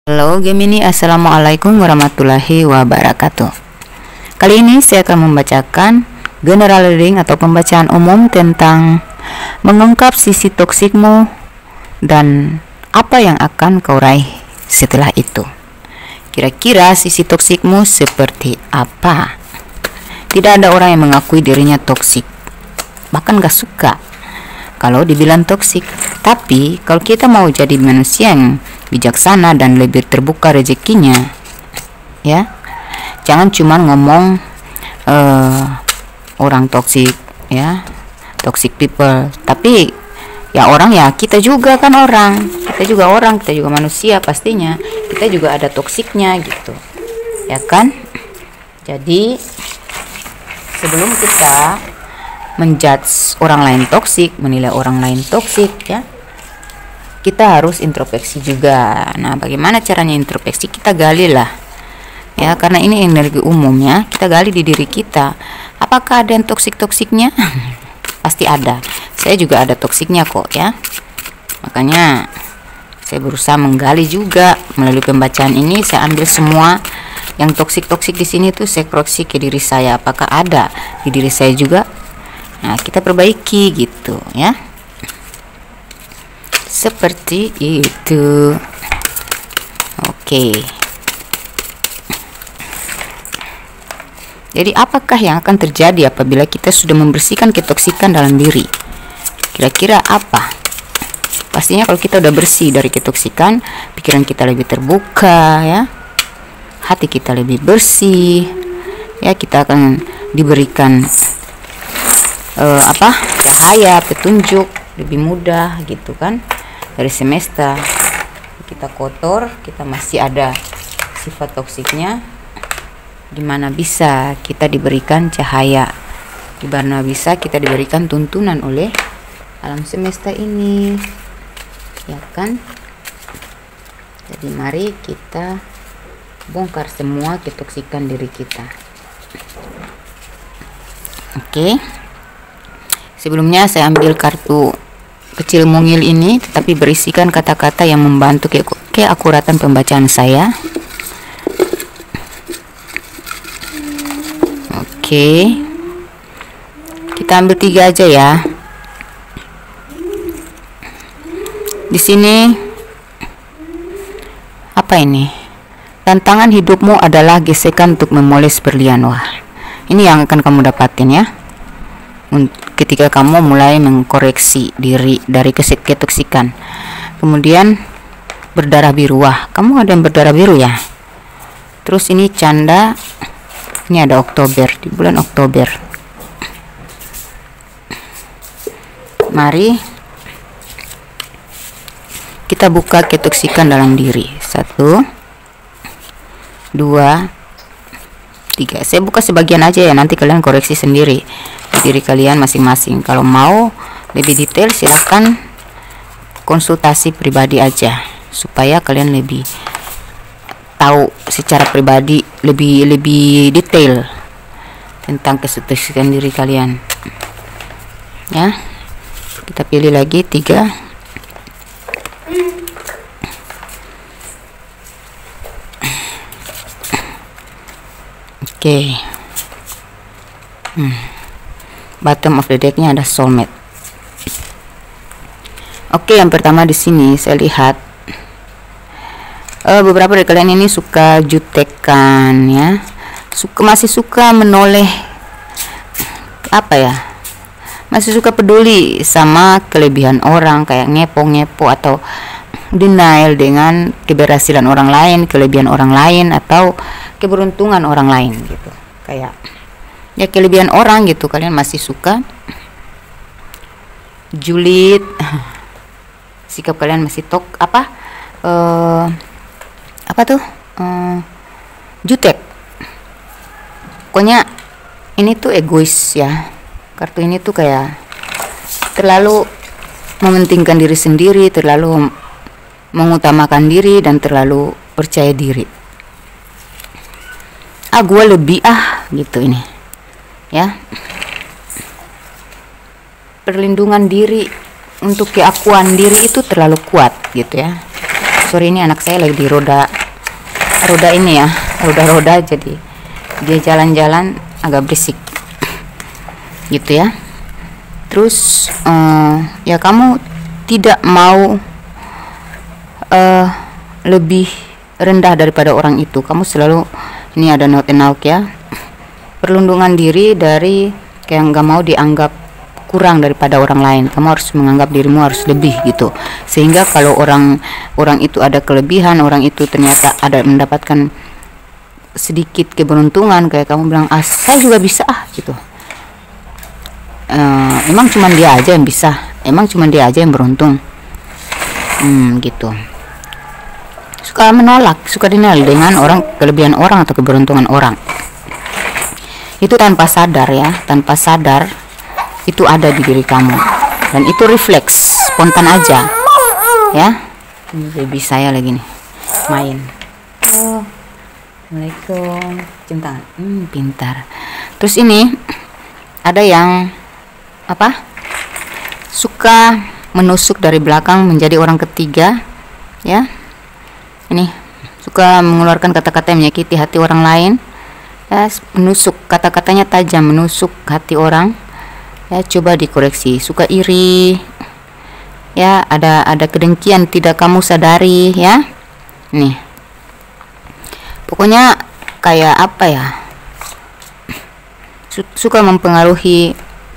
Halo Gemini, Assalamualaikum warahmatullahi wabarakatuh. Kali ini saya akan membacakan general reading atau pembacaan umum tentang mengungkap sisi toksikmu dan apa yang akan kau raih setelah itu. Kira-kira sisi toksikmu seperti apa? Tidak ada orang yang mengakui dirinya toksik, bahkan gak suka kalau dibilang toksik. Tapi kalau kita mau jadi manusia yang bijaksana dan lebih terbuka rezekinya, ya, jangan cuma ngomong orang toksik, ya, toxic people, tapi ya orang, ya kita juga kan orang, kita juga manusia, pastinya kita juga ada toksiknya gitu, ya kan. Jadi sebelum kita menjudge orang lain toksik, menilai orang lain toksik, ya, kita harus introspeksi juga. Nah, bagaimana caranya introspeksi? Kita gali lah, ya, karena ini energi umumnya. Kita gali di diri kita. Apakah ada yang toksik-toksiknya? Pasti ada. Saya juga ada toksiknya kok, ya. Makanya saya berusaha menggali juga melalui pembacaan ini. Saya ambil semua yang toksik-toksik di sini tuh, saya koreksi ke diri saya. Apakah ada di diri saya juga? Nah, kita perbaiki gitu, ya. Seperti itu. Oke. Jadi apakah yang akan terjadi apabila kita sudah membersihkan ketoksikan dalam diri? Kira-kira apa? Pastinya kalau kita udah bersih dari ketoksikan, pikiran kita lebih terbuka, ya. Hati kita lebih bersih. Ya, kita akan diberikan cahaya, petunjuk lebih mudah gitu kan. Dari semesta kita kotor, kita masih ada sifat toksiknya, dimana bisa kita diberikan cahaya, dimana bisa kita diberikan tuntunan oleh alam semesta ini, ya kan. Jadi mari kita bongkar semua ketoksikan diri kita. Oke. Sebelumnya saya ambil kartu kecil mungil ini, tetapi berisikan kata-kata yang membantu keakuratan pembacaan saya. Oke, kita ambil 3 aja ya. Di sini apa ini? Tantangan hidupmu adalah gesekan untuk memoles berlian. Wah, ini yang akan kamu dapatin, ya, ketika kamu mulai mengkoreksi diri dari ketoksikan. Kemudian berdarah biru. Wah, kamu ada yang berdarah biru, ya. Terus ini canda. Ini ada Oktober, di bulan Oktober. Mari kita buka ketoksikan dalam diri. 1, 2, 3. Saya buka sebagian aja ya, nanti kalian koreksi sendiri di diri kalian masing-masing. Kalau mau lebih detail silahkan konsultasi pribadi aja, supaya kalian lebih tahu secara pribadi lebih detail tentang kesulitan diri kalian, ya. Kita pilih lagi 3. Oke. Bottom of the decknya ada soulmate. Oke, yang pertama di sini saya lihat beberapa dari kalian ini suka jutekan, ya, masih suka menoleh, apa ya, masih suka peduli sama kelebihan orang, kayak ngepo-ngepo atau denial dengan keberhasilan orang lain, kelebihan orang lain, atau keberuntungan orang lain gitu, kayak ya kelebihan orang gitu. Kalian masih suka julid, sikap kalian masih jutek. Pokoknya ini tuh egois, ya. Kartu ini tuh kayak terlalu mementingkan diri sendiri, terlalu mengutamakan diri, dan terlalu percaya diri. Gue lebih gitu ini, ya. Perlindungan diri untuk keakuan diri itu terlalu kuat gitu, ya. sorry, ini anak saya lagi di roda ini ya, roda jadi dia jalan-jalan agak berisik gitu ya. Terus ya kamu tidak mau lebih rendah daripada orang itu. Kamu selalu, ini ada note and out ya, perlindungan diri dari kayak nggak mau dianggap kurang daripada orang lain. Kamu harus menganggap dirimu harus lebih gitu, sehingga kalau orang itu ada kelebihan, orang itu ternyata ada mendapatkan sedikit keberuntungan, kayak kamu bilang, saya juga bisa gitu. Emang cuman dia aja yang bisa, emang cuman dia aja yang beruntung, gitu. Suka menolak, suka dinilai dengan kelebihan orang atau keberuntungan orang. Itu tanpa sadar ya, tanpa sadar itu ada di diri kamu, dan itu refleks spontan aja ya. Ini baby saya lagi nih main. Halo, assalamualaikum, cium tangan. Pintar. Terus ini ada yang suka menusuk dari belakang menjadi orang ketiga ya. Ini suka mengeluarkan kata-kata yang menyakiti hati orang lain ya, menusuk, kata-katanya tajam, menusuk hati orang ya. Coba dikoreksi. Suka iri ya, ada kedengkian tidak kamu sadari ya. Nih pokoknya kayak apa ya, suka mempengaruhi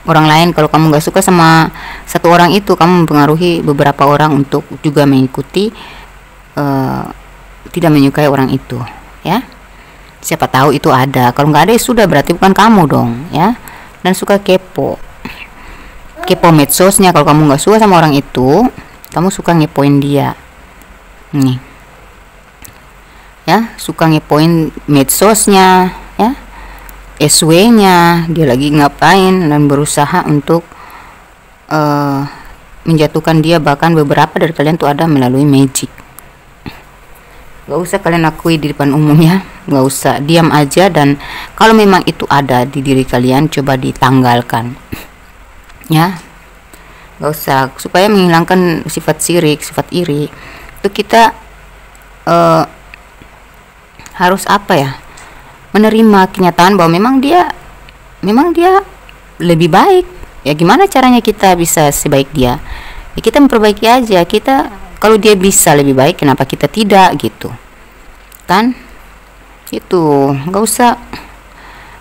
orang lain. Kalau kamu nggak suka sama satu orang itu, kamu mempengaruhi beberapa orang untuk juga mengikuti tidak menyukai orang itu ya. Siapa tahu itu ada, kalau nggak ada ya sudah, berarti bukan kamu dong ya. Dan suka kepo medsosnya. Kalau kamu nggak suka sama orang itu, kamu suka ngepoin dia nih ya, suka ngepoin medsosnya ya, SW-nya dia lagi ngapain, dan berusaha untuk menjatuhkan dia. Bahkan beberapa dari kalian tuh ada melalui magic. Gak usah kalian akui di depan umum ya, gak usah, diam aja. Dan kalau memang itu ada di diri kalian, coba ditanggalkan ya, gak usah, supaya menghilangkan sifat sirik, sifat iri. Itu kita harus menerima kenyataan bahwa memang dia lebih baik ya. Gimana caranya kita bisa sebaik dia ya? Kita memperbaiki aja. Kita, kalau dia bisa lebih baik, kenapa kita tidak gitu kan? Itu nggak usah.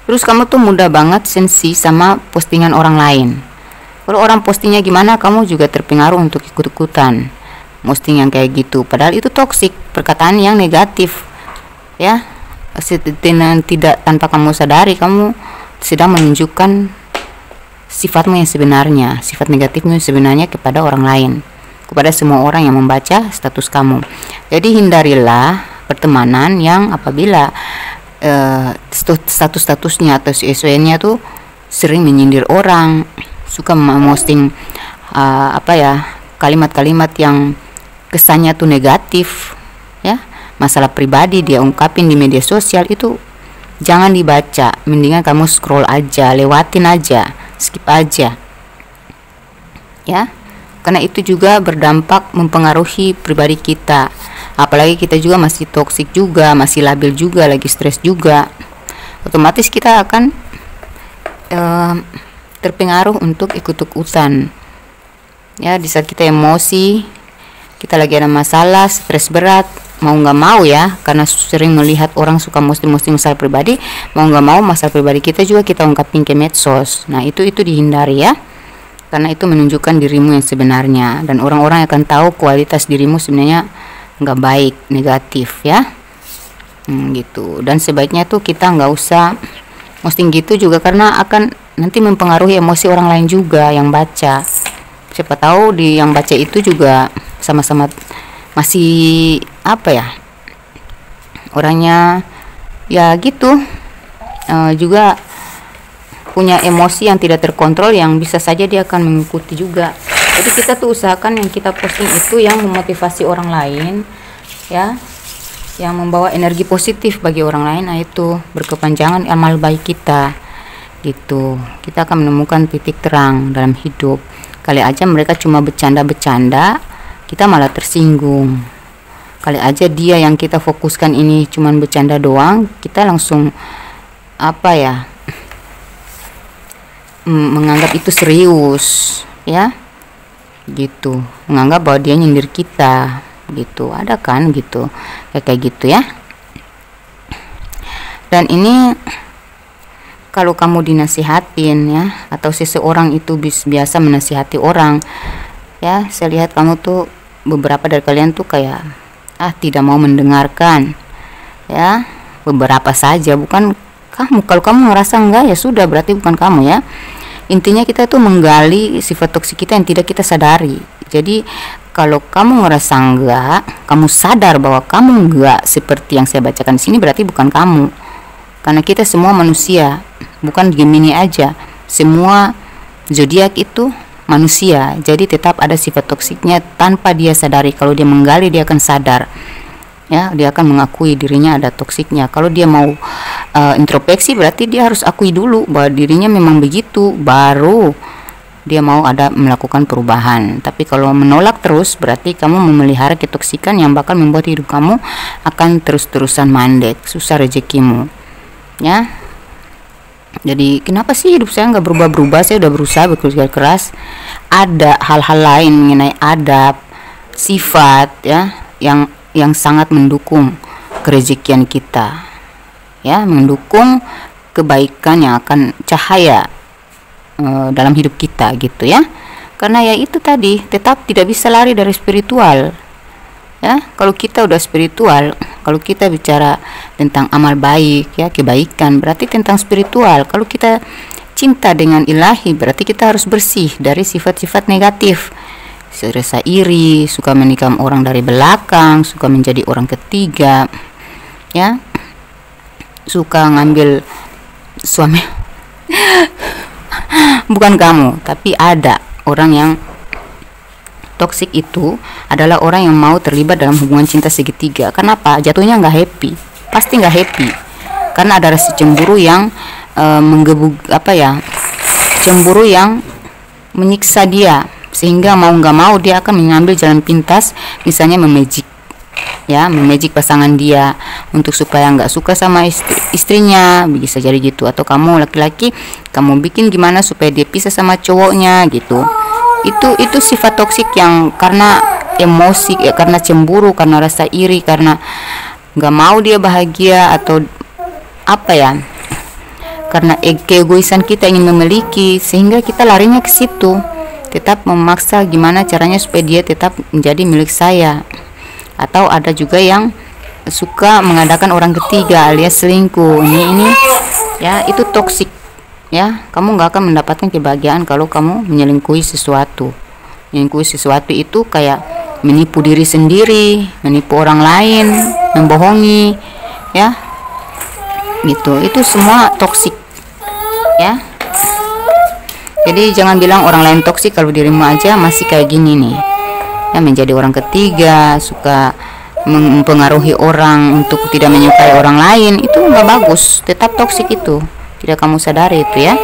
Terus kamu tuh mudah banget sensi sama postingan orang lain. Kalau orang postingnya gimana, kamu juga terpengaruh untuk ikut-ikutan posting yang kayak gitu, padahal itu toksik, perkataan yang negatif ya. Tidak, tanpa kamu sadari, kamu sedang menunjukkan sifatmu yang sebenarnya, sifat negatifmu yang sebenarnya kepada orang lain, kepada semua orang yang membaca status kamu. Jadi hindarilah pertemanan yang apabila status-statusnya atau SW-nya tuh sering menyindir orang, suka memposting kalimat-kalimat yang kesannya tuh negatif ya, masalah pribadi dia ungkapin di media sosial. Itu jangan dibaca, mendingan kamu scroll aja, lewatin aja, skip aja ya, karena itu juga berdampak mempengaruhi pribadi kita. Apalagi kita juga masih toksik juga, masih labil juga, lagi stres juga, otomatis kita akan terpengaruh untuk ikut-ikutan ya. Di saat kita emosi, kita lagi ada masalah, stres berat, mau nggak mau ya, karena sering melihat orang suka posting masalah pribadi, mau nggak mau masalah pribadi kita juga kita ungkapin ke medsos. Nah itu dihindari ya, karena itu menunjukkan dirimu yang sebenarnya, dan orang-orang akan tahu kualitas dirimu sebenarnya nggak baik, negatif ya. Gitu. Dan sebaiknya tuh kita nggak usah posting gitu juga, karena akan nanti mempengaruhi emosi orang lain juga yang baca. Siapa tahu yang baca itu juga sama-sama masih orangnya ya gitu, juga punya emosi yang tidak terkontrol, yang bisa saja dia akan mengikuti juga. Jadi kita tuh usahakan yang kita posting itu yang memotivasi orang lain ya, yang membawa energi positif bagi orang lain. Nah itu berkepanjangan amal baik kita gitu. Kita akan menemukan titik terang dalam hidup. Kali aja mereka cuma bercanda-bercanda, kita malah tersinggung Kali aja dia yang kita fokuskan ini cuman bercanda doang, kita langsung apa ya, menganggap itu serius ya, gitu, menganggap bahwa dia nyindir kita gitu. Ada kan gitu, kayak gitu ya. Dan ini kalau kamu dinasihatin ya, atau seseorang itu biasa menasihati orang ya, saya lihat kamu tuh, beberapa dari kalian tuh kayak tidak mau mendengarkan ya, beberapa saja, bukan kamu. Kalau kamu ngerasa enggak, ya sudah, berarti bukan kamu ya. Intinya kita tuh menggali sifat toksik kita yang tidak kita sadari. Jadi kalau kamu ngerasa enggak, kamu sadar bahwa kamu enggak seperti yang saya bacakan di sini, berarti bukan kamu. Karena kita semua manusia, bukan Gemini aja, semua zodiak itu manusia. Jadi tetap ada sifat toksiknya tanpa dia sadari. Kalau dia menggali, dia akan sadar ya, dia akan mengakui dirinya ada toksiknya. Kalau dia mau introspeksi, berarti dia harus akui dulu bahwa dirinya memang begitu, baru dia mau ada melakukan perubahan. Tapi kalau menolak terus, berarti kamu memelihara ketoksikan yang bakal membuat hidup kamu akan terus-terusan mandek, susah rezekimu ya. Jadi kenapa sih hidup saya nggak berubah-berubah? Saya udah berusaha bekerja keras. Ada hal-hal lain mengenai adab, sifat ya, yang sangat mendukung kerezekian kita ya, mendukung kebaikan yang akan cahaya dalam hidup kita gitu ya. Karena ya itu tadi, tetap tidak bisa lari dari spiritual ya. Kalau kita udah spiritual, kalau kita bicara tentang amal baik ya, kebaikan, berarti tentang spiritual. Kalau kita cinta dengan ilahi, berarti kita harus bersih dari sifat-sifat negatif, rasa iri, suka menikam orang dari belakang, suka menjadi orang ketiga ya, suka ngambil suami bukan kamu. Tapi ada orang yang toksik, itu adalah orang yang mau terlibat dalam hubungan cinta segitiga. Kenapa? Jatuhnya nggak happy, pasti nggak happy, karena ada rasa cemburu yang menggebuk cemburu yang menyiksa dia, sehingga mau nggak mau dia akan mengambil jalan pintas, misalnya memagic ya, memagic pasangan dia untuk supaya nggak suka sama istrinya, bisa jadi gitu. Atau kamu laki-laki, kamu bikin gimana supaya dia pisah sama cowoknya gitu. Itu sifat toksik yang karena emosi ya, karena cemburu, karena rasa iri, karena nggak mau dia bahagia, atau apa ya, karena keegoisan kita ingin memiliki, sehingga kita larinya ke situ, tetap memaksa gimana caranya supaya dia tetap menjadi milik saya. Atau ada juga yang suka mengadakan orang ketiga alias selingkuh. Ini ya, itu toksik ya. Kamu nggak akan mendapatkan kebahagiaan kalau kamu menyelingkuhi sesuatu. Menyelingkuhi sesuatu itu kayak menipu diri sendiri, menipu orang lain, membohongi ya, gitu. Itu semua toksik ya. Jadi jangan bilang orang lain toksik kalau dirimu aja masih kayak gini nih ya, menjadi orang ketiga, suka mempengaruhi orang untuk tidak menyukai orang lain. Itu nggak bagus, tetap toksik itu, tidak kamu sadari itu ya.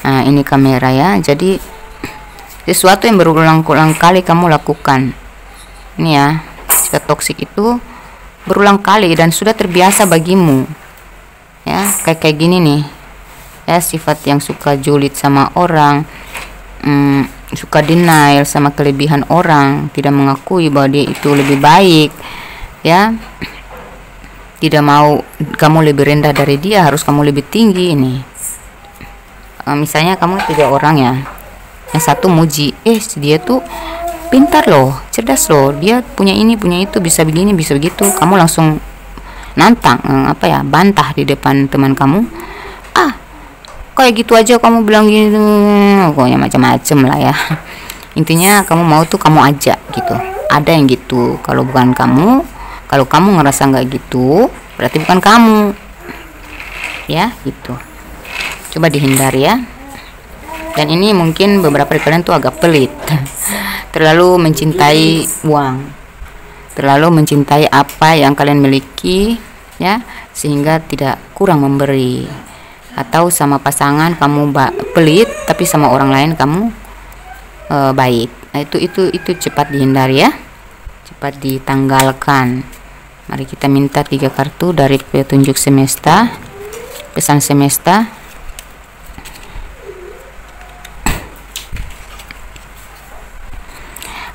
Nah, ini kamera ya. Jadi sesuatu yang berulang-ulang kali kamu lakukan ini ya, sifat toksik itu berulang kali dan sudah terbiasa bagimu ya, kayak gini nih ya, sifat yang suka julid sama orang, suka denial sama kelebihan orang, tidak mengakui bahwa dia itu lebih baik ya, tidak mau kamu lebih rendah dari dia, harus kamu lebih tinggi. Ini misalnya kamu 3 orang ya, yang satu muji, dia tuh pintar loh, cerdas loh, dia punya ini punya itu, bisa begini bisa begitu, kamu langsung nantang bantah di depan teman kamu, kayak gitu aja kamu bilang gini, pokoknya macam-macam lah ya. Intinya kamu mau tuh kamu aja gitu. Ada yang gitu. Kalau bukan kamu, kalau kamu ngerasa nggak gitu, berarti bukan kamu ya, gitu. Coba dihindari ya. Dan ini mungkin beberapa dari kalian tuh agak pelit, terlalu mencintai uang, terlalu mencintai apa yang kalian miliki ya, sehingga tidak kurang memberi. Atau sama pasangan kamu pelit, tapi sama orang lain kamu baik. Nah, itu cepat dihindari ya, dapat ditanggalkan. Mari kita minta 3 kartu dari petunjuk semesta, pesan semesta.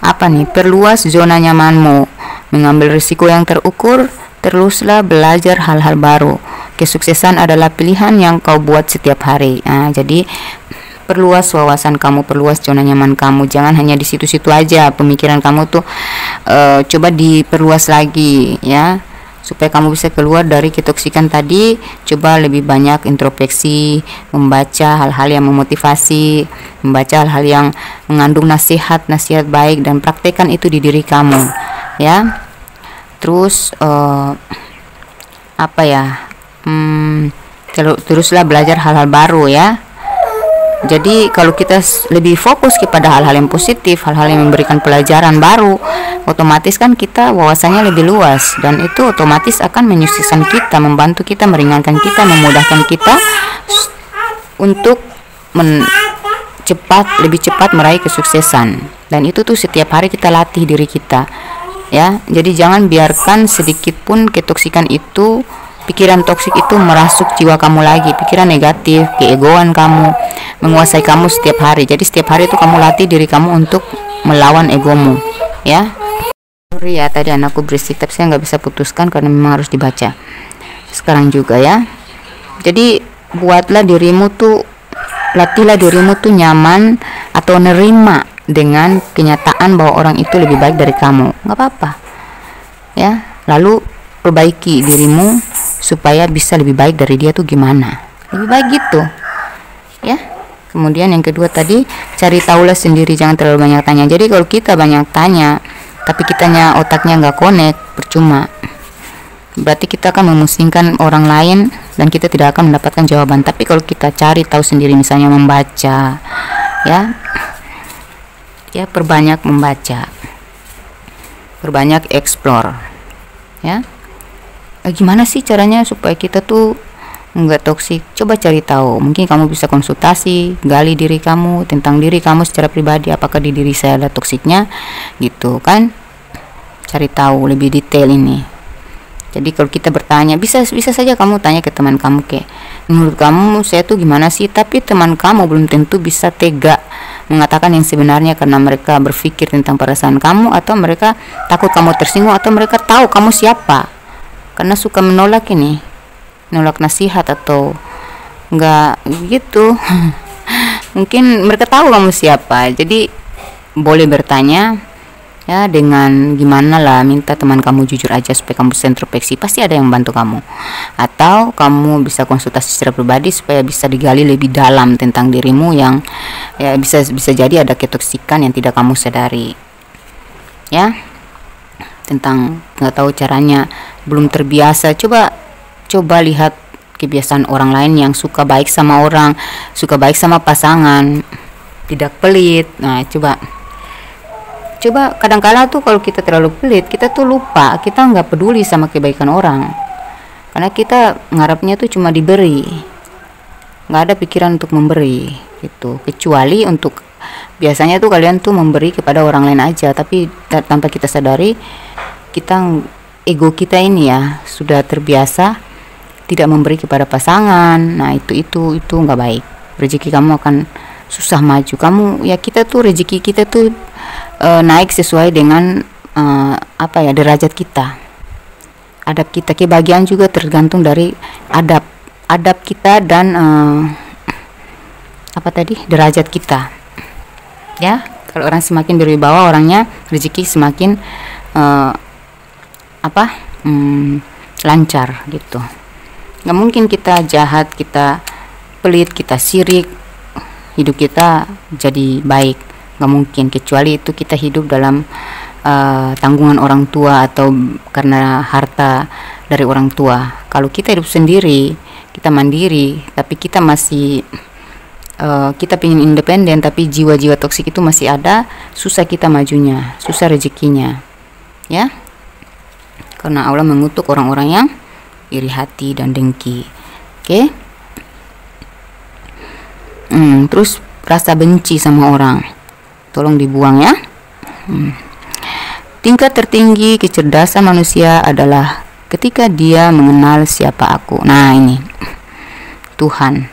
Apa nih? Perluas zona nyamanmu, mengambil risiko yang terukur, teruslah belajar hal-hal baru. Kesuksesan adalah pilihan yang kau buat setiap hari. Nah, jadi perluas wawasan kamu, perluas zona nyaman kamu. Jangan hanya di situ-situ aja pemikiran kamu tuh, coba diperluas lagi ya, supaya kamu bisa keluar dari ketoksikan tadi. Coba lebih banyak introspeksi, membaca hal-hal yang memotivasi, membaca hal-hal yang mengandung nasihat baik, dan praktekkan itu di diri kamu ya. Terus apa ya, teruslah belajar hal-hal baru ya. Jadi kalau kita lebih fokus kepada hal-hal yang positif, hal-hal yang memberikan pelajaran baru, otomatis kan kita wawasannya lebih luas, dan itu otomatis akan menyukseskan kita, membantu kita, meringankan kita, memudahkan kita untuk lebih cepat meraih kesuksesan. Dan itu tuh setiap hari kita latih diri kita ya. Jadi jangan biarkan sedikit pun ketoksikan itu, pikiran toksik itu merasuk jiwa kamu lagi, pikiran negatif, keegoan kamu menguasai kamu setiap hari. Jadi setiap hari itu kamu latih diri kamu untuk melawan egomu ya. Sorry ya, tadi anakku berisik, tapi saya nggak bisa putuskan karena memang harus dibaca sekarang juga ya. Jadi buatlah dirimu tuh, latihlah dirimu tuh nyaman atau nerima dengan kenyataan bahwa orang itu lebih baik dari kamu, nggak apa-apa ya. Lalu perbaiki dirimu supaya bisa lebih baik dari dia tuh gimana, lebih baik gitu ya. Kemudian yang kedua tadi, cari tahulah sendiri, jangan terlalu banyak tanya. Jadi kalau kita banyak tanya tapi kitanya otaknya nggak connect, percuma. Berarti kita akan memusingkan orang lain dan kita tidak akan mendapatkan jawaban. Tapi kalau kita cari tahu sendiri, misalnya membaca ya, perbanyak membaca, perbanyak explore ya. Gimana sih caranya supaya kita tuh nggak toksik? Coba cari tahu. Mungkin kamu bisa konsultasi, gali diri kamu, tentang diri kamu secara pribadi, apakah di diri saya ada toksiknya gitu kan. Cari tahu lebih detail ini. Jadi kalau kita bertanya, bisa saja kamu tanya ke teman kamu, kayak menurut kamu saya tuh gimana sih, tapi teman kamu belum tentu bisa tega mengatakan yang sebenarnya, karena mereka berpikir tentang perasaan kamu, atau mereka takut kamu tersinggung, atau mereka tahu kamu siapa karena suka menolak nasihat atau enggak gitu. Mungkin mereka tahu kamu siapa, jadi boleh bertanya ya, dengan gimana lah, minta teman kamu jujur aja supaya kamu bisa introspeksi, pasti ada yang membantu kamu. Atau kamu bisa konsultasi secara pribadi supaya bisa digali lebih dalam tentang dirimu yang ya bisa jadi ada ketoksikan yang tidak kamu sadari ya, tentang nggak tahu caranya, belum terbiasa. Coba lihat kebiasaan orang lain yang suka baik sama orang, suka baik sama pasangan, tidak pelit. Nah, coba kadang-kala tuh kalau kita terlalu pelit, kita tuh lupa, kita nggak peduli sama kebaikan orang, karena kita ngarapnya tuh cuma diberi, nggak ada pikiran untuk memberi gitu. Kecuali untuk, biasanya tuh kalian tuh memberi kepada orang lain aja, tapi tanpa kita sadari, ego kita ini ya sudah terbiasa tidak memberi kepada pasangan. Nah itu nggak baik. Rezeki kamu akan susah maju. Kita tuh rezeki kita tuh naik sesuai dengan derajat kita, adab kita. Kebahagiaan juga tergantung dari adab kita dan derajat kita ya. Kalau orang semakin berwibawa orangnya, rezeki semakin lancar gitu. Nggak mungkin kita jahat, kita pelit, kita sirik, hidup kita jadi baik. Nggak mungkin, kecuali itu kita hidup dalam tanggungan orang tua atau karena harta dari orang tua. Kalau kita hidup sendiri, kita mandiri, tapi kita masih kita pengen independen, tapi jiwa-jiwa toksik itu masih ada, susah kita majunya, susah rezekinya ya. Karena Allah mengutuk orang-orang yang iri hati dan dengki. Oke. Terus rasa benci sama orang, tolong dibuang ya. Tingkat tertinggi kecerdasan manusia adalah ketika dia mengenal siapa aku. Nah, ini Tuhan.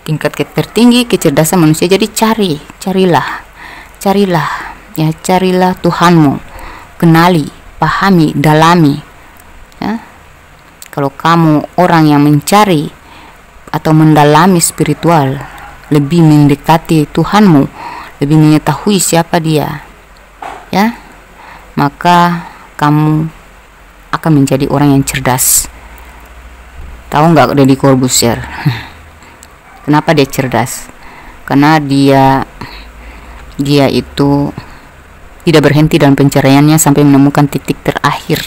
Tingkat tertinggi kecerdasan manusia. Jadi carilah ya, carilah Tuhanmu, kenali, pahami, dalami ya. Kalau kamu orang yang mencari atau mendalami spiritual, lebih mendekati Tuhanmu, lebih mengetahui siapa dia ya, maka kamu akan menjadi orang yang cerdas. Tahu nggak Deddy Corbuzier? Kenapa dia cerdas? Karena dia itu tidak berhenti dalam pencariannya sampai menemukan titik terakhir,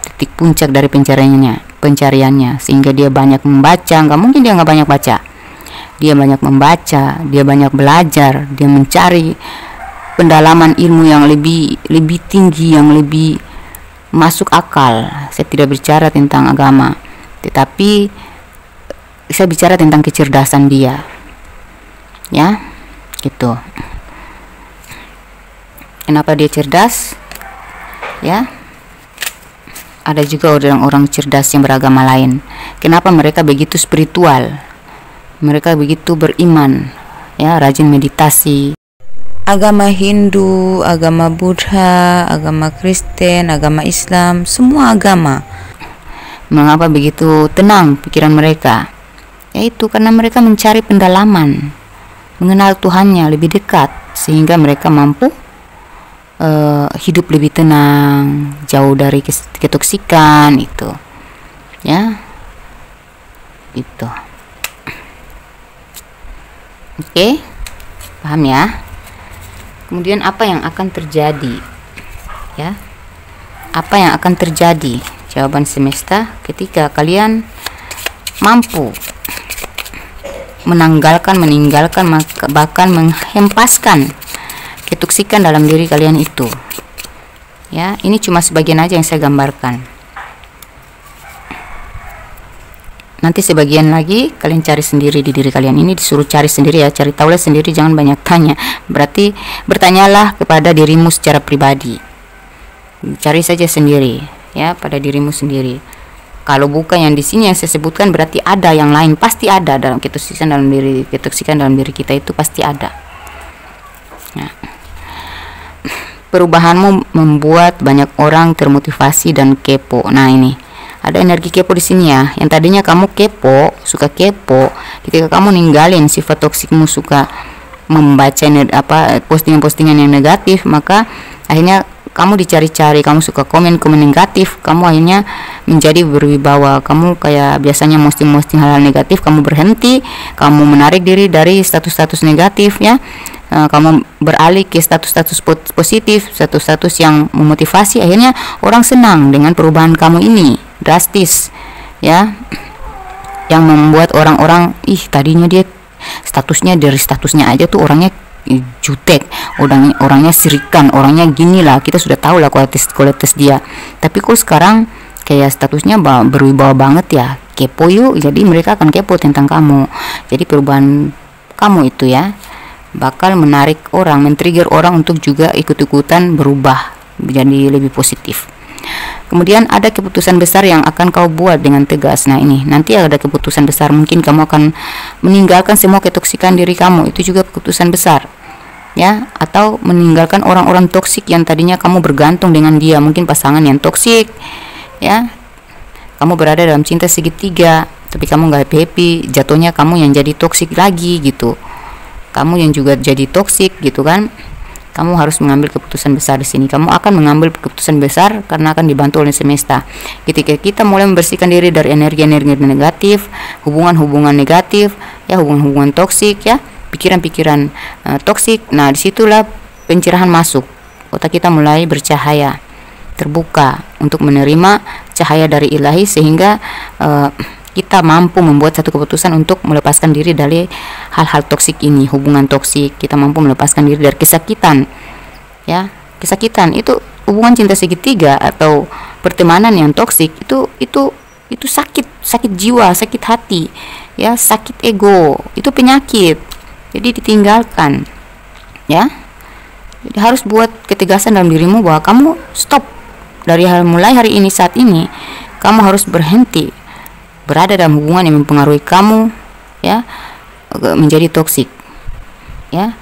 titik puncak dari pencariannya, sehingga dia banyak membaca. Nggak mungkin dia nggak banyak baca. Dia banyak membaca, dia banyak belajar, dia mencari pendalaman ilmu yang lebih tinggi, yang lebih masuk akal. Saya tidak bicara tentang agama, tetapi saya bicara tentang kecerdasan dia ya, gitu. Kenapa dia cerdas ya? Ada juga orang-orang cerdas yang beragama lain. Kenapa mereka begitu spiritual, mereka begitu beriman ya, rajin meditasi. Agama Hindu, agama Buddha, agama Kristen, agama Islam, semua agama. Mengapa begitu tenang pikiran mereka? Yaitu karena mereka mencari pendalaman, mengenal Tuhannya lebih dekat, sehingga mereka mampu hidup lebih tenang, jauh dari ketoksikan itu ya, itu. Oke, paham ya? Kemudian apa yang akan terjadi ya? Apa yang akan terjadi? Jawaban semesta ketika kalian mampu meninggalkan, bahkan menghempaskan ketoksikan dalam diri kalian itu ya. Ini cuma sebagian aja yang saya gambarkan. Nanti sebagian lagi kalian cari sendiri di diri kalian. Ini disuruh cari sendiri ya, cari tahulah sendiri, jangan banyak tanya. Berarti bertanyalah kepada dirimu secara pribadi, cari saja sendiri ya, pada dirimu sendiri. Kalau bukan yang di sini yang saya sebutkan, berarti ada yang lain, pasti ada dalam ketoksikan dalam diri kita itu pasti ada. Nah, perubahanmu membuat banyak orang termotivasi dan kepo. Nah, ini ada energi kepo di sini ya. Yang tadinya kamu kepo, suka kepo, ketika kamu ninggalin sifat toksikmu, suka membaca postingan-postingan yang negatif, maka akhirnya kamu dicari-cari, kamu suka komen negatif, kamu akhirnya menjadi berwibawa. Kamu kayak biasanya posting hal-hal negatif, kamu berhenti, kamu menarik diri dari status-status negatif ya. Kamu beralih ke status-status positif, status-status yang memotivasi. Akhirnya orang senang dengan perubahan kamu ini drastis ya, yang membuat orang-orang tadinya dia statusnya, dari statusnya aja tuh orangnya jutek, orangnya sirikan, orangnya gini lah, kita sudah tahu lah kualitas dia. Tapi kok sekarang kayak statusnya berwibawa banget ya, kepo yuk. Jadi mereka akan kepo tentang kamu. Jadi perubahan kamu itu ya bakal menarik orang, men-trigger orang untuk juga ikut-ikutan berubah menjadi lebih positif. Kemudian ada keputusan besar yang akan kau buat dengan tegas. Nah, ini nanti ada keputusan besar, mungkin kamu akan meninggalkan semua ketoksikan diri kamu, itu juga keputusan besar ya, atau meninggalkan orang-orang toksik yang tadinya kamu bergantung dengan dia, mungkin pasangan yang toksik ya. Kamu berada dalam cinta segitiga tapi kamu nggak happy, jatuhnya kamu yang jadi toksik lagi gitu, kamu yang juga jadi toksik gitu kan. Kamu harus mengambil keputusan besar di sini. Kamu akan mengambil keputusan besar karena akan dibantu oleh semesta. Ketika kita mulai membersihkan diri dari energi-energi negatif, hubungan-hubungan negatif, ya, hubungan-hubungan toksik, ya, pikiran-pikiran toksik. Nah, disitulah pencerahan masuk. Otak kita mulai bercahaya, terbuka untuk menerima cahaya dari ilahi, sehingga kita mampu membuat satu keputusan untuk melepaskan diri dari hal-hal toksik ini, hubungan toksik. Kita mampu melepaskan diri dari kesakitan, ya. Kesakitan itu hubungan cinta segitiga atau pertemanan yang toksik itu sakit jiwa, sakit hati, ya, sakit ego, itu penyakit. Jadi ditinggalkan, ya. Jadi harus buat ketegasan dalam dirimu bahwa kamu stop. Dari mulai hari ini, saat ini, kamu harus berhenti berada dalam hubungan yang mempengaruhi kamu, ya, menjadi toksik. Ya,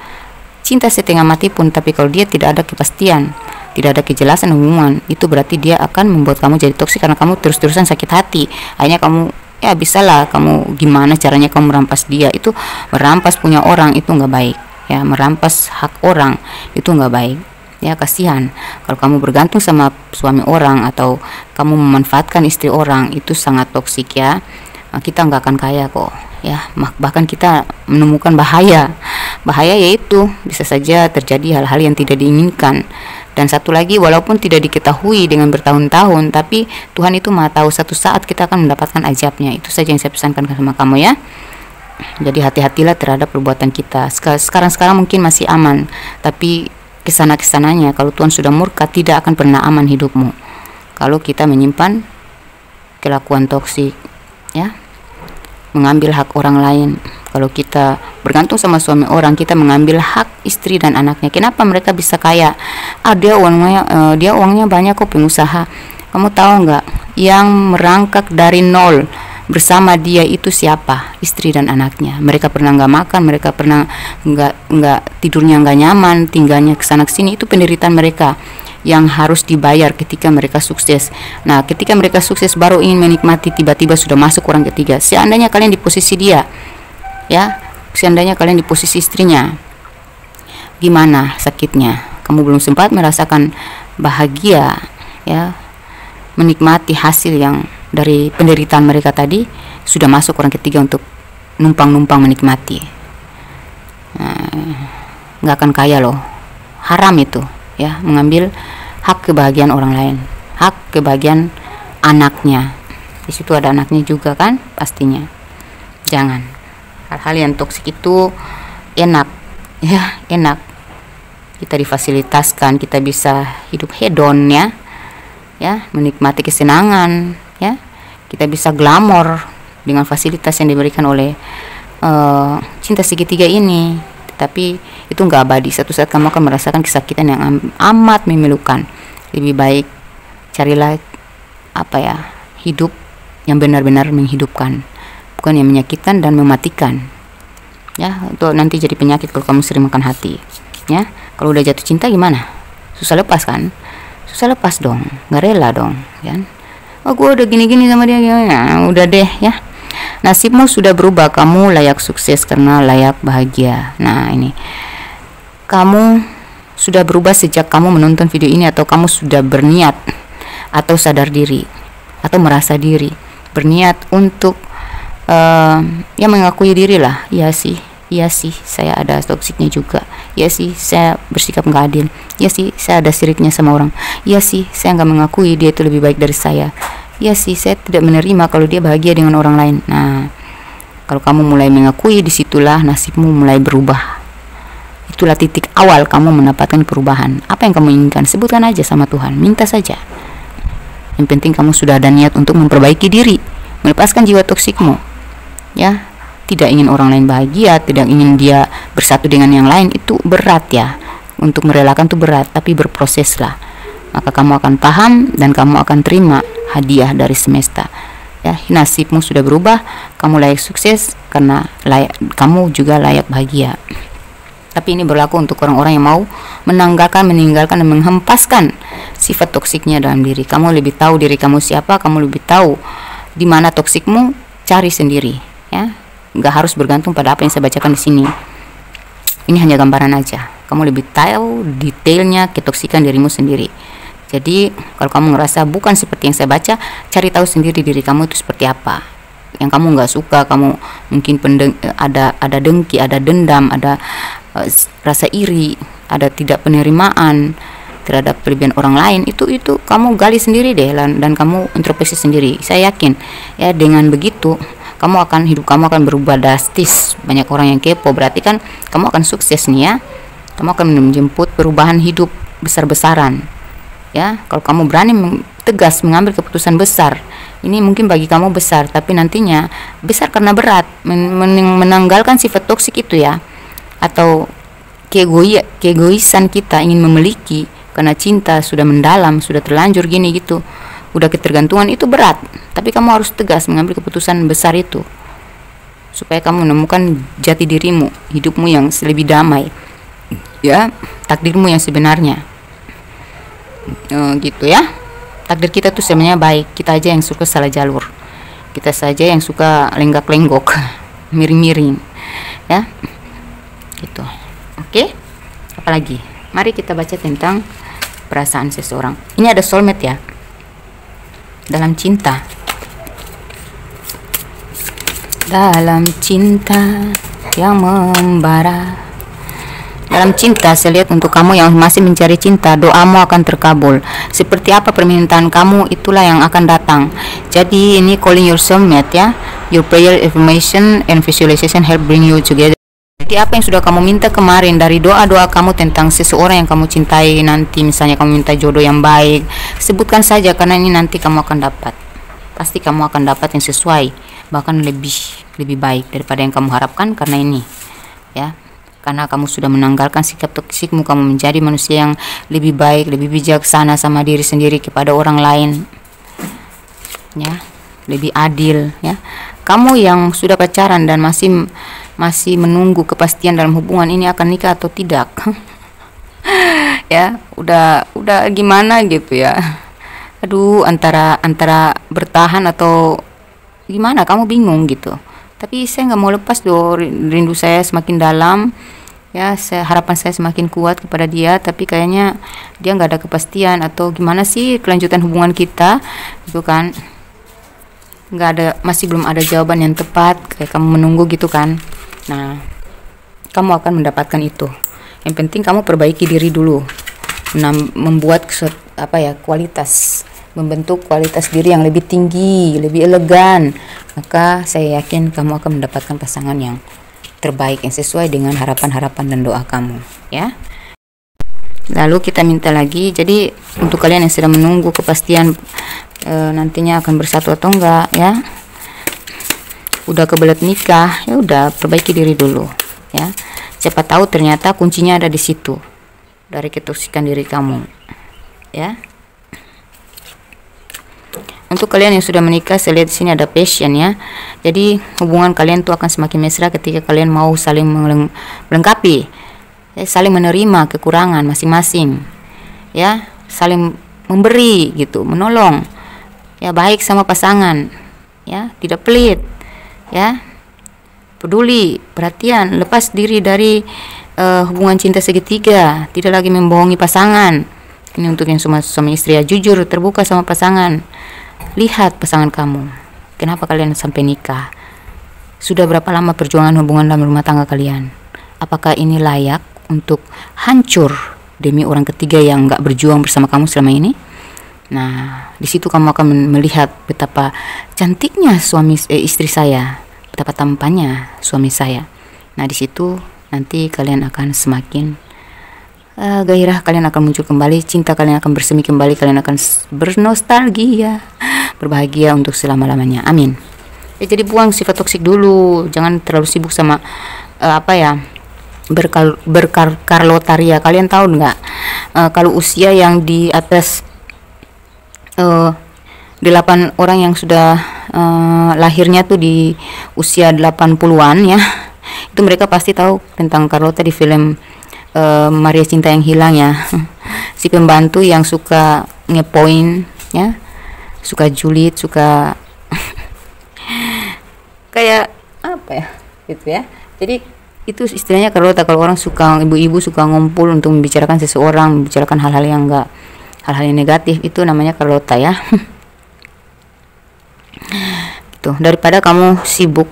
cinta setengah mati pun, tapi kalau dia tidak ada kepastian, tidak ada kejelasan hubungan, itu berarti dia akan membuat kamu jadi toksik karena kamu terus-terusan sakit hati. Akhirnya kamu, ya bisalah kamu gimana caranya kamu merampas dia. Itu merampas punya orang itu nggak baik, ya, merampas hak orang itu nggak baik. Ya, kasihan kalau kamu bergantung sama suami orang atau kamu memanfaatkan istri orang, itu sangat toksik ya. Kita nggak akan kaya kok, ya, bahkan kita menemukan bahaya yaitu bisa saja terjadi hal-hal yang tidak diinginkan. Dan satu lagi, walaupun tidak diketahui dengan bertahun-tahun, tapi Tuhan itu Maha tahu, satu saat kita akan mendapatkan azabnya. Itu saja yang saya pesankan sama kamu ya. Jadi hati-hatilah terhadap perbuatan kita. Sekarang mungkin masih aman, tapi kesananya kalau Tuhan sudah murka, tidak akan pernah aman hidupmu kalau kita menyimpan kelakuan toksik, ya, mengambil hak orang lain. Kalau kita bergantung sama suami orang, kita mengambil hak istri dan anaknya. Kenapa mereka bisa kaya? Dia uangnya banyak kok, pengusaha. Kamu tahu nggak, yang merangkak dari nol bersama dia itu siapa? Istri dan anaknya. Mereka pernah nggak makan, mereka pernah nggak tidurnya nggak nyaman, tinggalnya kesana kesini. Itu penderitaan mereka yang harus dibayar ketika mereka sukses. Nah, ketika mereka sukses baru ingin menikmati, tiba-tiba sudah masuk orang ketiga. Seandainya kalian di posisi dia, ya, seandainya kalian di posisi istrinya, gimana sakitnya? Kamu belum sempat merasakan bahagia, ya, menikmati hasil yang dari penderitaan mereka tadi, sudah masuk orang ketiga untuk numpang-numpang menikmati. Nggak akan kaya loh, haram itu, ya, mengambil hak kebahagiaan orang lain, hak kebahagiaan anaknya. Di situ ada anaknya juga kan, pastinya. Jangan. Hal-hal yang toksik itu enak, ya, enak. Kita difasilitaskan, kita bisa hidup hedon, ya, menikmati kesenangan, ya, kita bisa glamor dengan fasilitas yang diberikan oleh cinta segitiga ini. Tapi itu nggak abadi. Satu saat kamu akan merasakan kesakitan yang amat memilukan. Lebih baik carilah hidup yang benar-benar menghidupkan, bukan yang menyakitkan dan mematikan. Ya, itu nanti jadi penyakit kalau kamu sering makan hati. Ya, kalau udah jatuh cinta gimana? Susah lepas kan? Susah lepas dong, nggak rela dong, kan? Oh, gue udah gini-gini sama dia, ya, udah deh, ya. Nasibmu sudah berubah, kamu layak sukses karena layak bahagia. Nah, ini kamu sudah berubah sejak kamu menonton video ini, atau kamu sudah berniat atau sadar diri atau merasa diri berniat untuk mengakui diri lah. Iya sih saya ada toksiknya juga. Iya sih saya bersikap nggak adil. Iya sih saya ada siriknya sama orang. Iya sih saya nggak mengakui dia itu lebih baik dari saya. Iya sih saya tidak menerima kalau dia bahagia dengan orang lain. Nah, kalau kamu mulai mengakui, disitulah nasibmu mulai berubah. Itulah titik awal kamu mendapatkan perubahan. Apa yang kamu inginkan, sebutkan aja sama Tuhan, minta saja. Yang penting kamu sudah ada niat untuk memperbaiki diri, melepaskan jiwa toksikmu, ya. Tidak ingin orang lain bahagia, tidak ingin dia bersatu dengan yang lain, itu berat ya. Untuk merelakan itu berat, tapi berproseslah. Maka kamu akan paham dan kamu akan terima hadiah dari semesta. Ya, nasibmu sudah berubah, kamu layak sukses karena kamu juga layak bahagia. Tapi ini berlaku untuk orang-orang yang mau meninggalkan dan menghempaskan sifat toksiknya dalam diri. Kamu lebih tahu diri kamu siapa, kamu lebih tahu di mana toksikmu, cari sendiri, ya. Nggak harus bergantung pada apa yang saya bacakan di sini. Ini hanya gambaran aja. Kamu lebih tahu detailnya ketoksikan dirimu sendiri. Jadi kalau kamu ngerasa bukan seperti yang saya baca, cari tahu sendiri diri kamu itu seperti apa. Yang kamu nggak suka, kamu mungkin ada dengki, ada dendam, ada rasa iri, ada tidak penerimaan terhadap kelebihan orang lain. Itu kamu gali sendiri deh, dan kamu introspeksi sendiri. Saya yakin ya, dengan begitu hidup kamu akan berubah drastis. Banyak orang yang kepo, berarti kan kamu akan sukses nih ya. Kamu akan menjemput perubahan hidup besar-besaran. Ya, kalau kamu berani tegas mengambil keputusan besar, ini mungkin bagi kamu besar, tapi nantinya besar karena berat menanggalkan sifat toksik itu ya, atau keegoisan kita ingin memiliki karena cinta sudah mendalam, sudah terlanjur gini gitu, udah ketergantungan, itu berat. Tapi kamu harus tegas mengambil keputusan besar itu supaya kamu menemukan jati dirimu, hidupmu yang lebih damai, ya, takdirmu yang sebenarnya. Gitu ya. Takdir kita tuh sebenarnya baik, kita aja yang suka salah jalur, kita saja yang suka lenggak-lenggok, miring-miring, ya, gitu. Oke, apalagi? Mari kita baca tentang perasaan seseorang. Ini ada soulmate ya, dalam cinta. Dalam cinta yang membara. Dalam cinta, saya lihat untuk kamu yang masih mencari cinta, doamu akan terkabul. Seperti apa permintaan kamu, itulah yang akan datang. Jadi ini calling your soulmate ya. Your prayer, affirmation, and visualization help bring you together. Jadi apa yang sudah kamu minta kemarin dari doa-doa kamu tentang seseorang yang kamu cintai, nanti misalnya kamu minta jodoh yang baik, sebutkan saja, karena ini nanti kamu akan dapat. Pasti kamu akan dapat yang sesuai, bahkan lebih baik daripada yang kamu harapkan, karena ini ya, karena kamu sudah menanggalkan sikap toksikmu, kamu menjadi manusia yang lebih baik, lebih bijaksana sama diri sendiri, kepada orang lain ya, lebih adil ya. Kamu yang sudah pacaran dan masih menunggu kepastian dalam hubungan ini akan nikah atau tidak ya, udah gimana gitu ya, aduh, antara bertahan atau gimana, kamu bingung gitu. Tapi saya nggak mau lepas rindu saya semakin dalam ya, harapan saya semakin kuat kepada dia, tapi kayaknya dia nggak ada kepastian atau gimana sih kelanjutan hubungan kita gitu kan, nggak ada, masih belum ada jawaban yang tepat, kayak kamu menunggu gitu kan. Nah, kamu akan mendapatkan itu. Yang penting kamu perbaiki diri dulu, membuat kualitas, membentuk kualitas diri yang lebih tinggi, lebih elegan, maka saya yakin kamu akan mendapatkan pasangan yang terbaik, yang sesuai dengan harapan-harapan dan doa kamu ya. Lalu kita minta lagi, jadi untuk kalian yang sedang menunggu kepastian nantinya akan bersatu atau enggak ya, udah kebelet nikah, ya udah perbaiki diri dulu ya. Siapa tahu ternyata kuncinya ada di situ, dari ketoksikan diri kamu ya. Untuk kalian yang sudah menikah, saya lihat di sini ada passion ya. Jadi hubungan kalian tuh akan semakin mesra ketika kalian mau saling melengkapi, saling menerima kekurangan masing-masing ya, saling memberi gitu, menolong ya, baik sama pasangan ya, tidak pelit ya, peduli, perhatian, lepas diri dari hubungan cinta segitiga, tidak lagi membohongi pasangan. Ini untuk yang suami istri ya, jujur, terbuka sama pasangan. Lihat pasangan kamu, kenapa kalian sampai nikah? Sudah berapa lama perjuangan hubungan dalam rumah tangga kalian? Apakah ini layak untuk hancur demi orang ketiga yang nggak berjuang bersama kamu selama ini? Nah, di situ kamu akan melihat betapa cantiknya istri saya, betapa tampannya suami saya. Nah, di situ nanti kalian akan semakin gairah kalian akan muncul kembali, cinta kalian akan bersemi kembali, kalian akan bernostalgia, berbahagia untuk selama-lamanya. Amin. Ya, jadi buang sifat toksik dulu, jangan terlalu sibuk sama berkarlotaria. Kalian tahu nggak, kalau usia yang di atas 8 orang yang sudah lahirnya tuh di usia 80-an ya, itu mereka pasti tahu tentang Carlota di film Maria Cinta yang Hilang ya. Si pembantu yang suka ngepoin ya, suka julid, suka kayak apa ya gitu ya. Jadi itu istilahnya Carlota. Kalau orang suka, ibu-ibu suka ngumpul untuk membicarakan seseorang, membicarakan hal-hal yang negatif, itu namanya Carlota ya. Tuh, daripada kamu sibuk,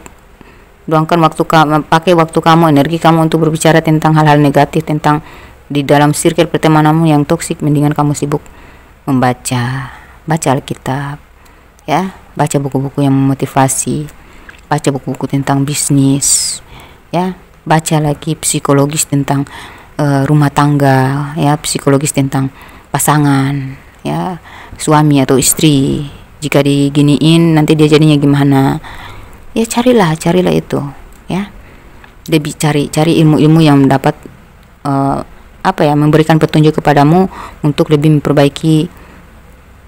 luangkan waktu kamu, pakai waktu kamu, energi kamu untuk berbicara tentang hal-hal negatif, tentang di dalam circle pertemananmu yang toksik. Mendingan kamu sibuk baca Alkitab ya, baca buku-buku yang memotivasi, baca buku-buku tentang bisnis ya, baca lagi psikologis tentang rumah tangga ya, psikologis tentang pasangan ya, suami atau istri. Jika diginiin nanti dia jadinya gimana ya, carilah itu ya. Lebih cari ilmu-ilmu yang dapat memberikan petunjuk kepadamu untuk lebih memperbaiki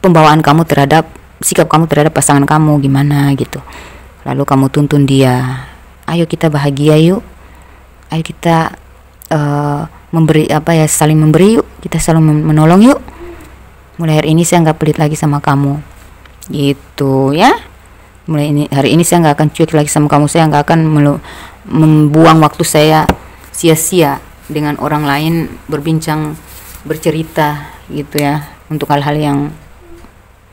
pembawaan kamu terhadap sikap kamu terhadap pasangan kamu gimana gitu. Lalu kamu tuntun dia, ayo kita bahagia yuk, ayo kita saling memberi yuk, kita saling menolong yuk, mulai hari ini saya nggak pelit lagi sama kamu gitu ya. Mulai hari ini saya nggak akan cuek lagi sama kamu, saya nggak akan membuang waktu saya sia-sia dengan orang lain berbincang, bercerita gitu ya, untuk hal-hal yang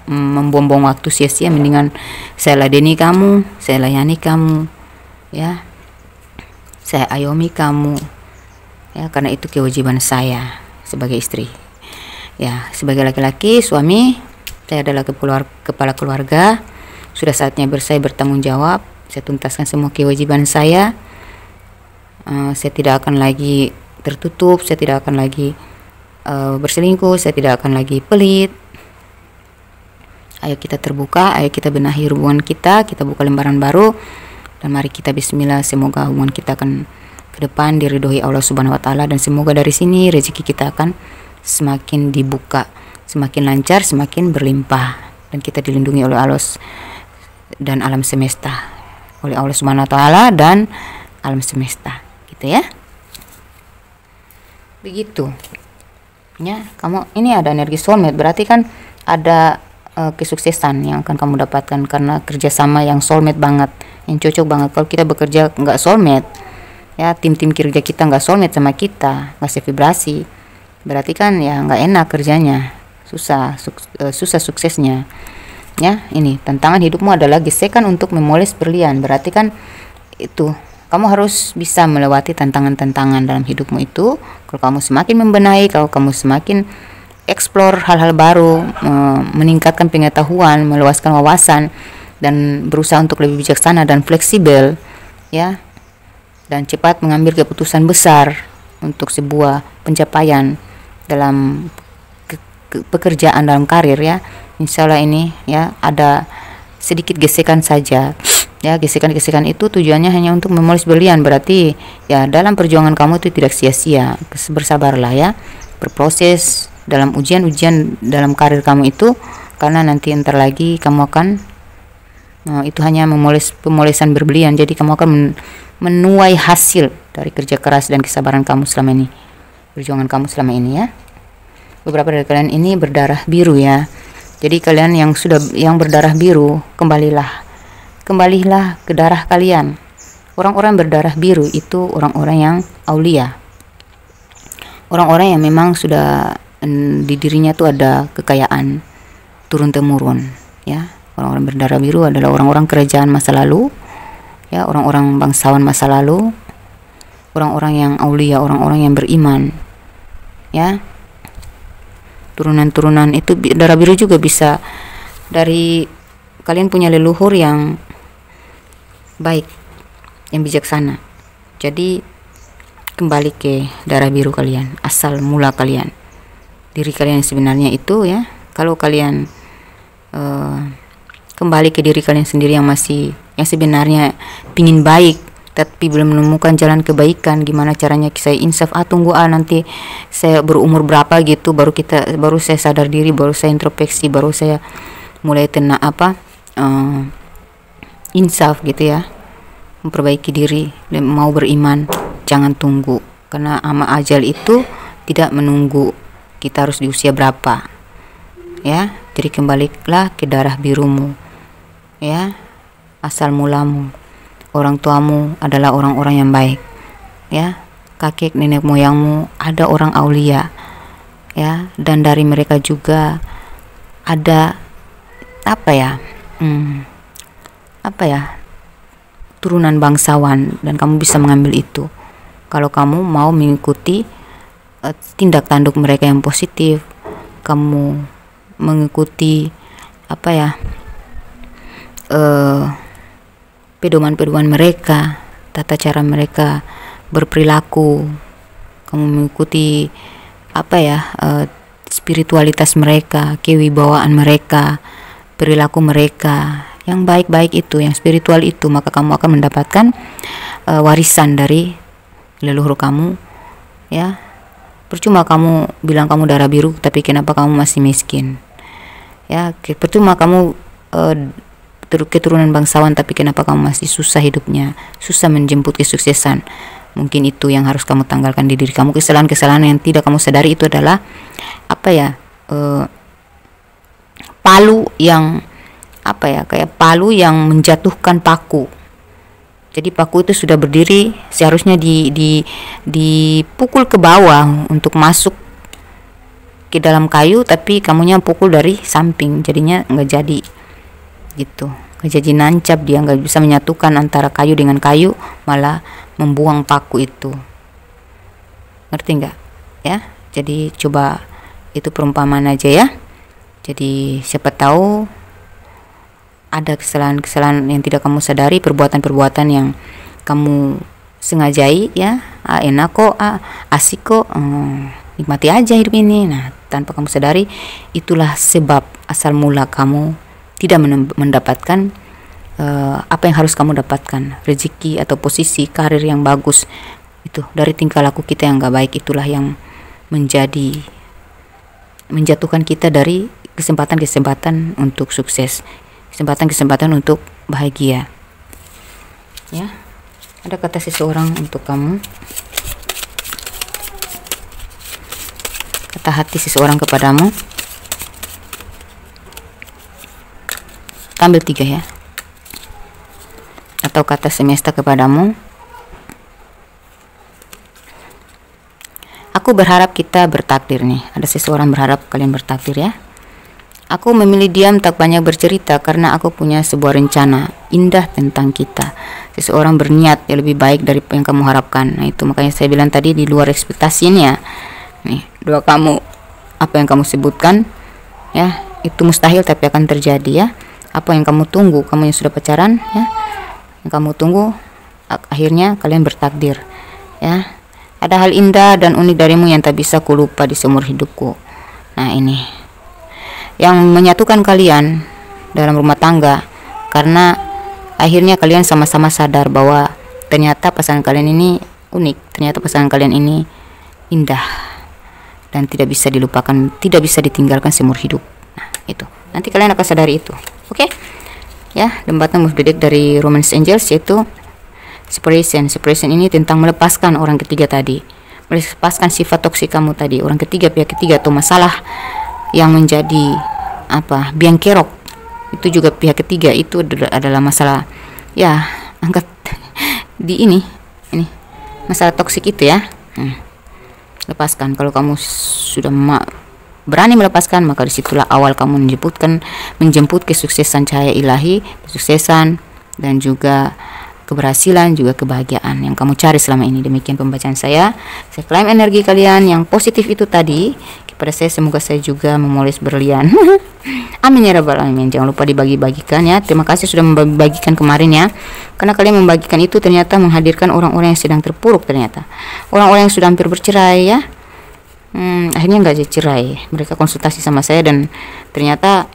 membuang-buang waktu sia-sia. Mendingan saya ladeni kamu, saya layani kamu ya, saya ayomi kamu ya, karena itu kewajiban saya sebagai istri ya. Sebagai laki-laki, suami, saya adalah kepala keluarga. Sudah saatnya saya bertanggung jawab, saya tuntaskan semua kewajiban saya. Saya tidak akan lagi tertutup, saya tidak akan lagi berselingkuh, saya tidak akan lagi pelit. Ayo kita terbuka, ayo kita benahi hubungan kita buka lembaran baru, dan mari kita bismillah, semoga hubungan kita akan ke depan diridhoi Allah Subhanahu wa taala, dan semoga dari sini rezeki kita akan semakin dibuka, semakin lancar, semakin berlimpah, dan kita dilindungi oleh Allah dan alam semesta, oleh Allah Subhanahu wa taala dan alam semesta gitu ya. Begitu ya, kamu ini ada energi soulmate, berarti kan ada kesuksesan yang akan kamu dapatkan karena kerjasama yang soulmate banget, yang cocok banget. Kalau kita bekerja nggak soulmate ya, tim-tim kerja kita nggak soulmate sama kita, nggak sevibrasi, berarti kan ya nggak enak kerjanya, susah suksesnya ya. Ini tantangan hidupmu adalah gesekan untuk memoles berlian, berarti kan itu kamu harus bisa melewati tantangan-tantangan dalam hidupmu itu. Kalau kamu semakin membenahi, kalau kamu semakin explore hal-hal baru, meningkatkan pengetahuan, meluaskan wawasan, dan berusaha untuk lebih bijaksana dan fleksibel ya, dan cepat mengambil keputusan besar untuk sebuah pencapaian dalam pekerjaan, dalam karir ya. Insya Allah ini ya ada sedikit gesekan saja ya, gesekan-gesekan itu tujuannya hanya untuk memoles berlian, berarti ya dalam perjuangan kamu itu tidak sia-sia. Bersabarlah ya, berproses dalam ujian-ujian dalam karir kamu itu, karena nanti entar lagi kamu akan itu hanya pemolesan berlian, jadi kamu akan menuai hasil dari kerja keras dan kesabaran kamu selama ini, perjuangan kamu selama ini ya. Beberapa dari kalian ini berdarah biru ya, jadi kalian yang berdarah biru, kembalilah ke darah kalian. Orang-orang berdarah biru itu orang-orang yang aulia, orang-orang yang memang sudah di dirinya tuh ada kekayaan turun temurun ya. Orang-orang berdarah biru adalah orang-orang kerajaan masa lalu ya, orang-orang bangsawan masa lalu, orang-orang yang aulia, orang-orang yang beriman ya. Turunan-turunan itu darah biru juga bisa dari kalian punya leluhur yang baik, yang bijaksana. Jadi kembali ke darah biru kalian, asal mula kalian, diri kalian yang sebenarnya itu ya. Kalau kalian kembali ke diri kalian sendiri yang sebenarnya pingin baik tapi belum menemukan jalan kebaikan, gimana caranya saya insaf, tunggu nanti saya berumur berapa gitu baru saya sadar diri, baru saya introspeksi, baru saya mulai insaf gitu ya, memperbaiki diri, mau beriman. Jangan tunggu, karena ama ajal itu tidak menunggu kita harus di usia berapa ya. Jadi kembalilah ke darah birumu ya, asal mulamu. Orang tuamu adalah orang-orang yang baik ya, kakek nenek moyangmu ada orang aulia ya, dan dari mereka juga ada turunan bangsawan, dan kamu bisa mengambil itu kalau kamu mau mengikuti tindak tanduk mereka yang positif, kamu mengikuti pedoman-pedoman mereka, tata cara mereka berperilaku, kamu mengikuti spiritualitas mereka, kewibawaan mereka, perilaku mereka yang baik-baik itu, yang spiritual itu, maka kamu akan mendapatkan warisan dari leluhur kamu ya, Percuma kamu bilang kamu darah biru, tapi kenapa kamu masih miskin? Ya, percuma kamu keturunan bangsawan, tapi kenapa kamu masih susah hidupnya, susah menjemput kesuksesan? Mungkin itu yang harus kamu tanggalkan di diri kamu. Kesalahan-kesalahan yang tidak kamu sadari itu adalah apa ya, palu yang apa ya, kayak palu yang menjatuhkan paku. Jadi paku itu sudah berdiri, seharusnya dipukul ke bawah untuk masuk ke dalam kayu, tapi kamunya pukul dari samping, jadinya nggak jadi gitu, nggak jadi nancap, dia nggak bisa menyatukan antara kayu dengan kayu, malah membuang paku itu. Ngerti nggak ya? Jadi coba, itu perumpamaan aja ya. Jadi siapa tahu ada kesalahan-kesalahan yang tidak kamu sadari, perbuatan-perbuatan yang kamu sengajai ya, enak kok, asik kok, nikmati aja hidup ini. Nah, tanpa kamu sadari, itulah sebab asal mula kamu tidak mendapatkan apa yang harus kamu dapatkan, rezeki atau posisi karir yang bagus. Itu dari tingkah laku kita yang gak baik, itulah yang menjatuhkan kita dari kesempatan-kesempatan untuk sukses, kesempatan-kesempatan untuk bahagia. Ya, ada kata seseorang untuk kamu, kata hati seseorang kepadamu. Ambil 3 ya. Atau kata semesta kepadamu. Aku berharap kita bertakdir nih. Ada seseorang berharap kalian bertakdir ya. Aku memilih diam, tak banyak bercerita, karena aku punya sebuah rencana indah tentang kita. Seseorang berniat yang lebih baik dari yang kamu harapkan. Nah itu makanya saya bilang tadi, di luar ekspektasinya. Nih, doa kamu, apa yang kamu sebutkan ya, itu mustahil tapi akan terjadi ya. Apa yang kamu tunggu, kamu yang sudah pacaran ya, yang kamu tunggu, akhirnya kalian bertakdir ya. Ada hal indah dan unik darimu yang tak bisa kulupa di seumur hidupku. Nah ini yang menyatukan kalian dalam rumah tangga, karena akhirnya kalian sama-sama sadar bahwa ternyata pasangan kalian ini unik, ternyata pasangan kalian ini indah dan tidak bisa dilupakan, tidak bisa ditinggalkan seumur hidup. Nah itu, nanti kalian akan sadari itu. Oke ya. Dan bottom of the deck dari Romance Angels yaitu separation. Separation ini tentang melepaskan orang ketiga tadi, melepaskan sifat toksik kamu tadi, orang ketiga, pihak ketiga atau masalah yang menjadi apa, biang kerok. Itu juga pihak ketiga, itu adalah masalah ya, angkat di ini masalah toksik itu ya. Lepaskan. Kalau kamu sudah berani melepaskan, maka disitulah awal kamu menjemput kesuksesan cahaya ilahi, kesuksesan dan juga keberhasilan, juga kebahagiaan yang kamu cari selama ini. Demikian pembacaan saya. Saya klaim energi kalian yang positif itu tadi kepada saya, semoga saya juga memoles berlian. Amin ya rabbal alamin. Jangan lupa dibagi-bagikan ya. Terima kasih sudah membagikan kemarin ya, karena kalian membagikan itu ternyata menghadirkan orang-orang yang sedang terpuruk, ternyata orang-orang yang sudah hampir bercerai ya. Akhirnya nggak cerai, mereka konsultasi sama saya dan ternyata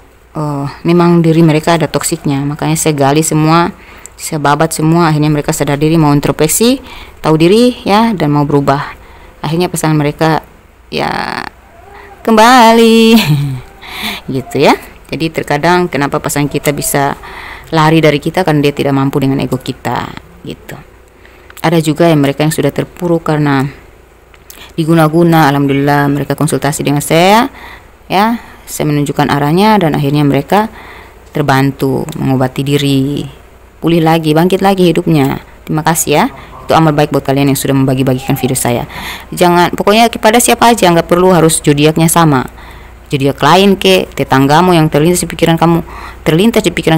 memang diri mereka ada toksiknya. Makanya saya gali semua, saya babat semua. Akhirnya mereka sadar diri, mau introspeksi, tahu diri ya, dan mau berubah. Akhirnya pasangan mereka ya kembali gitu ya. Jadi terkadang kenapa pasangan kita bisa lari dari kita, karena dia tidak mampu dengan ego kita gitu. Ada juga yang mereka yang sudah terpuruk karena diguna-guna. Alhamdulillah mereka konsultasi dengan saya ya, saya menunjukkan arahnya dan akhirnya mereka terbantu mengobati diri, pulih lagi, bangkit lagi hidupnya. Terima kasih ya. Itu amal baik buat kalian yang sudah membagi-bagikan video saya. Jangan, pokoknya kepada siapa aja, nggak perlu harus zodiaknya sama. Zodiak lain ke tetanggamu yang terlintas di pikiran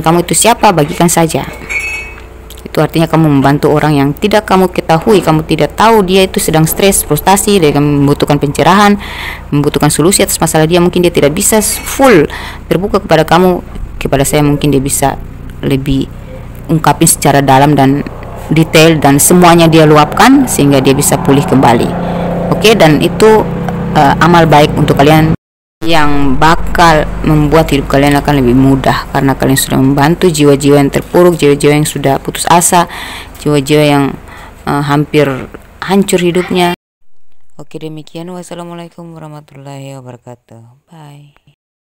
kamu itu siapa, bagikan saja. Itu artinya kamu membantu orang yang tidak kamu ketahui, kamu tidak tahu dia itu sedang stres, frustasi, dia membutuhkan pencerahan, membutuhkan solusi atas masalah dia. Mungkin dia tidak bisa full terbuka kepada kamu, kepada saya mungkin dia bisa lebih ungkapin secara dalam dan detail dan semuanya dia luapkan sehingga dia bisa pulih kembali. Oke, dan itu amal baik untuk kalian yang bakal membuat hidup kalian akan lebih mudah, karena kalian sudah membantu jiwa-jiwa yang terpuruk, jiwa-jiwa yang sudah putus asa, jiwa-jiwa yang hampir hancur hidupnya. Oke, demikian. Wassalamualaikum warahmatullahi wabarakatuh. Bye.